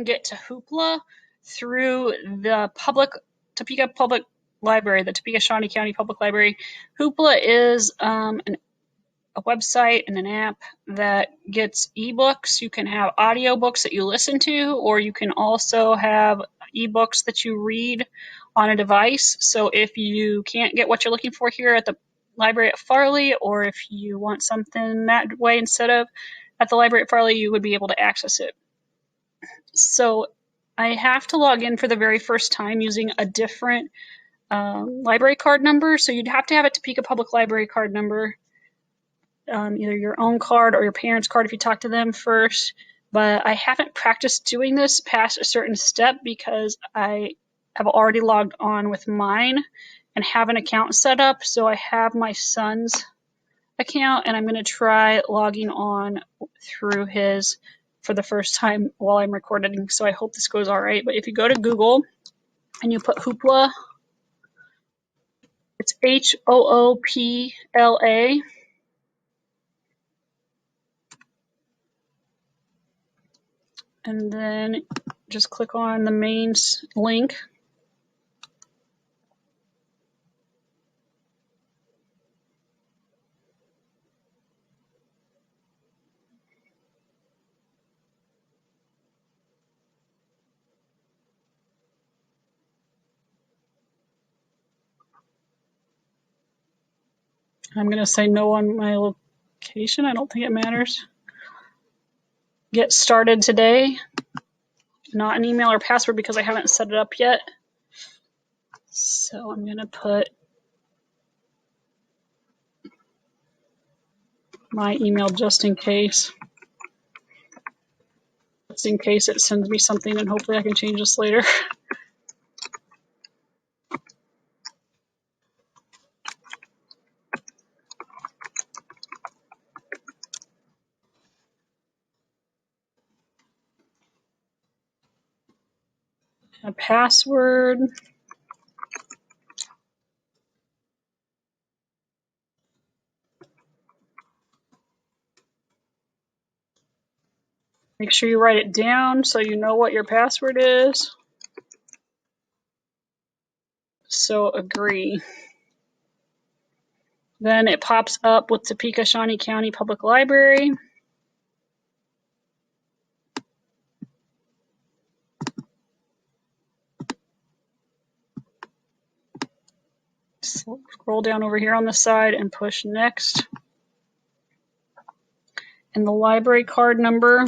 get to Hoopla through the Topeka Public Library, the Topeka Shawnee County Public Library. Hoopla is a website and an app that gets ebooks. You can have audiobooks that you listen to, or you can also have ebooks that you read on a device. So if you can't get what you're looking for here at the library at Farley, or if you want something that way instead of at the library at Farley, you would be able to access it. So I have to log in for the very first time using a different library card number. So you'd have to have a Topeka Public Library card number, either your own card or your parents' card if you talk to them first. But I haven't practiced doing this past a certain step because I have already logged on with mine and have an account set up. So I have my son's account, and I'm going to try logging on through his for the first time while I'm recording. So I hope this goes all right. But if you go to Google and you put Hoopla, it's Hoopla. And then just click on the main link. I'm going to say no on my location. I don't think it matters. Get started today. Not an email or password because I haven't set it up yet. So I'm going to put my email just in case. Just in case it sends me something, and hopefully I can change this later. A password. Make sure you write it down so you know what your password is. So agree. Then it pops up with Topeka Shawnee County Public Library. Scroll down over here on the side and push next. And the library card number.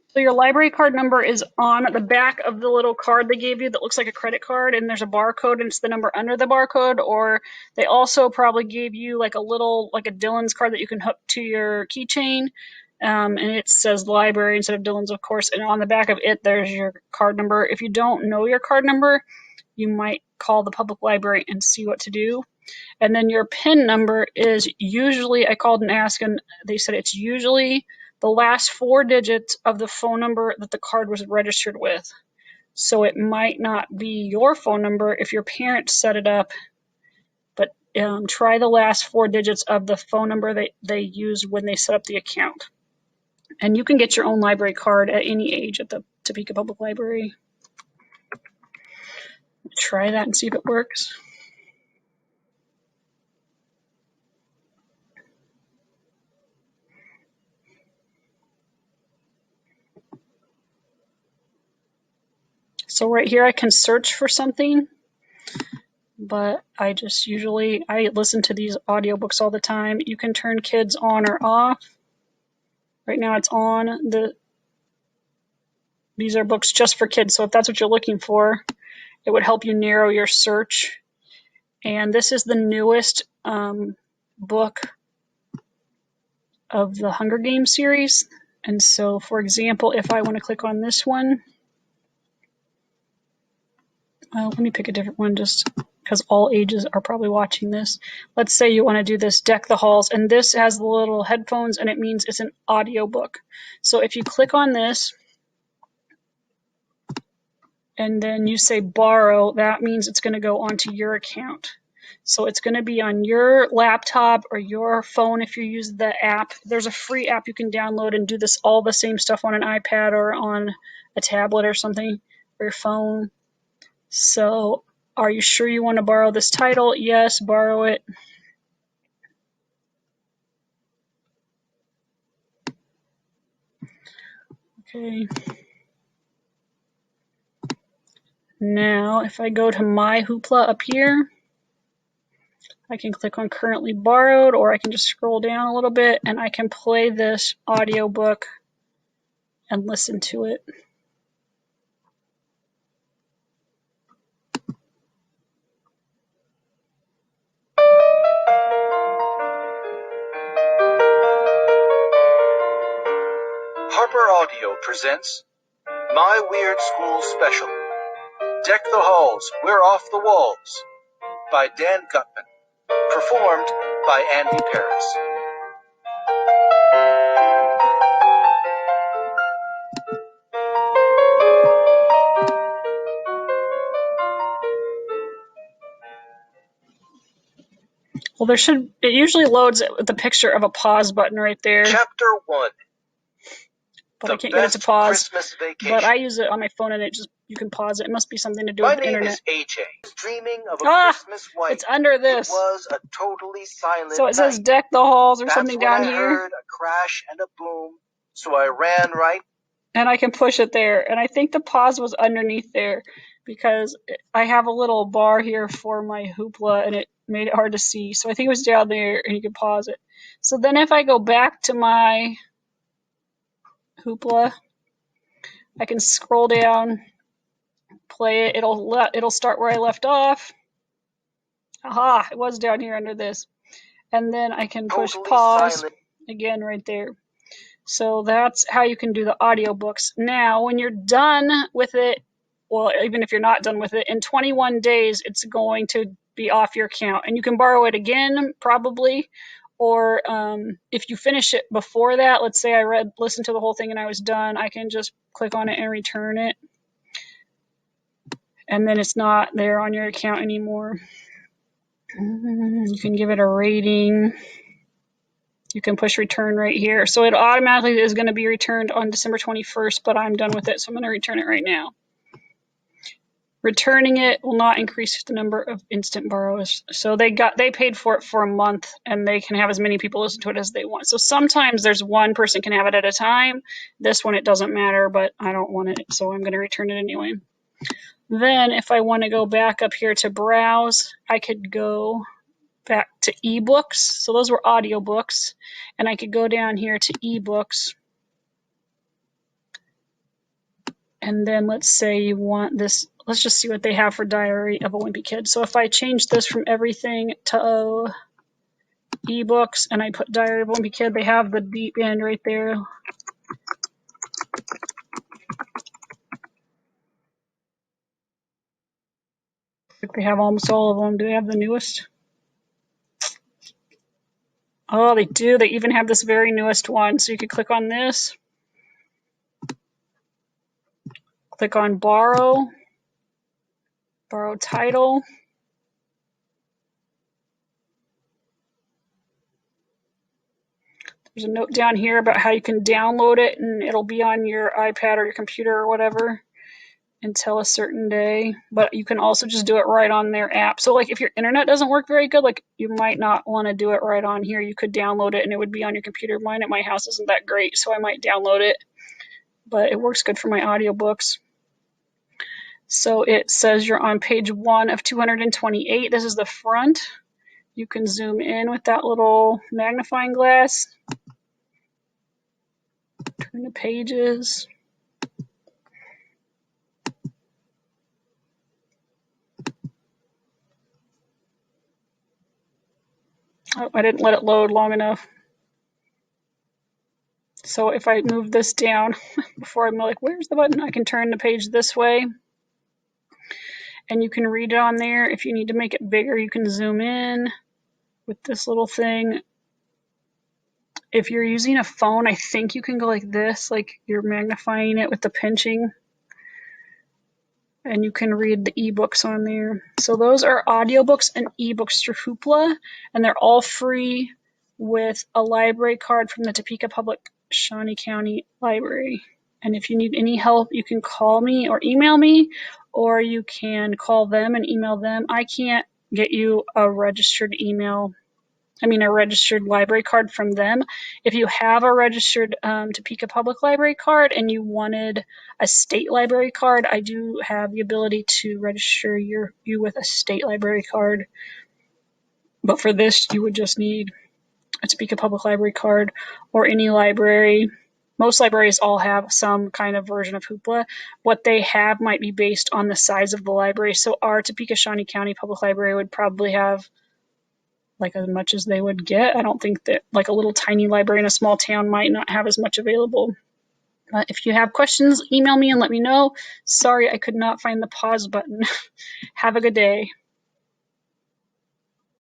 So your library card number is on the back of the little card they gave you that looks like a credit card, and there's a barcode and it's the number under the barcode. Or they also probably gave you like a Dylan's card that you can hook to your keychain, and it says library instead of Dylan's, of course, and on the back of it there's your card number. If you don't know your card number, you might call the public library and see what to do. And then your PIN number is usually, I called and asked, and they said it's usually the last 4 digits of the phone number that the card was registered with. So it might not be your phone number if your parents set it up, but try the last 4 digits of the phone number that they used when they set up the account. And you can get your own library card at any age at the Topeka Public Library. Try that and see if it works. So right here I can search for something, but I listen to these audiobooks all the time. You can turn kids on or off. Right now it's on. These are books just for kids, so if that's what you're looking for, it would help you narrow your search. And this is the newest book of the Hunger Games series. And so, for example, if I want to click on this one, let me pick a different one just because all ages are probably watching this. Let's say you want to do this Deck the Halls, and this has the little headphones, and it means it's an audiobook. So if you click on this, and then you say borrow, that means it's going to go onto your account. So it's going to be on your laptop or your phone if you use the app. There's a free app you can download and do this all the same stuff on an iPad or on a tablet or something, or your phone. So are you sure you want to borrow this title? Yes, borrow it. Okay. Now, if I go to My Hoopla up here, I can click on Currently Borrowed, or I can just scroll down a little bit and I can play this audiobook and listen to it. Harper Audio presents My Weird School Special, Deck the Halls, We're Off the Walls, by Dan Gutman, performed by Andy Paris. Well, it usually loads it with the picture of a pause button right there. Chapter 1. But I can't get it to pause. But I use it on my phone and you can pause it. It must be something to do with the internet. My name is AJ. Dreaming of a Christmas white. It's under this. It was a totally silent So it says Deck the Halls or something down here. That's when I heard a crash and a boom. So I ran right. And I can push it there. And I think the pause was underneath there because I have a little bar here for my Hoopla and it made it hard to see. So I think it was down there and you can pause it. So then if I go back to my Hoopla, I can scroll down, play it. It'll start where I left off. Aha, it was down here under this. And then I can push pause again right there. So that's how you can do the audiobooks. Now, when you're done with it, well, even if you're not done with it, in 21 days, it's going to be off your account. And you can borrow it again, probably. Or if you finish it before that, let's say I listened to the whole thing and I was done, I can just click on it and return it. And then it's not there on your account anymore. You can give it a rating. You can push return right here. So it automatically is going to be returned on December 21st, but I'm done with it, so I'm going to return it right now. Returning it will not increase the number of instant borrows. So they paid for it for a month, and they can have as many people listen to it as they want. So sometimes there's one person can have it at a time. This one, it doesn't matter, but I don't want it, so I'm going to return it anyway. Then if I want to go back up here to browse, I could go back to ebooks. So those were audiobooks. And I could go down here to ebooks. And then let's say you want this. Let's just see what they have for Diary of a Wimpy Kid. So if I change this from everything to ebooks and I put Diary of a Wimpy Kid, they have the deep end right there. They have almost all of them. Do they have the newest? Oh, they do. They even have this very newest one. So you could click on this. Click on borrow. Borrow title. There's a note down here about how you can download it and it'll be on your iPad or your computer or whatever until a certain day. But you can also just do it right on their app. So like if your internet doesn't work very good, like you might not want to do it right on here. You could download it and it would be on your computer. Mine at my house isn't that great, so I might download it. But it works good for my audiobooks. So it says you're on page 1 of 228. This is the front. You can zoom in with that little magnifying glass. Turn the pages. Oh, I didn't let it load long enough. So if I move this down before I'm like, where's the button? I can turn the page this way. and you can read it on there. If you need to make it bigger, you can zoom in with this little thing. If you're using a phone, I think you can go like this, like you're magnifying it with the pinching, and you can read the ebooks on there. So those are audiobooks and ebooks through Hoopla, and they're all free with a library card from the Topeka Public Shawnee County Library. And if you need any help, you can call me or email me, or you can call them and email them. I can't get you a registered library card from them. If you have a registered Topeka Public Library card and you wanted a state library card, I do have the ability to register you with a state library card. But for this, you would just need a Topeka Public Library card or any library. Most libraries all have some kind of version of Hoopla. What they have might be based on the size of the library. So our Topeka Shawnee County Public Library would probably have like as much as they would get. I don't think that like a little tiny library in a small town might not have as much available. But if you have questions, email me and let me know. Sorry, I could not find the pause button. Have a good day.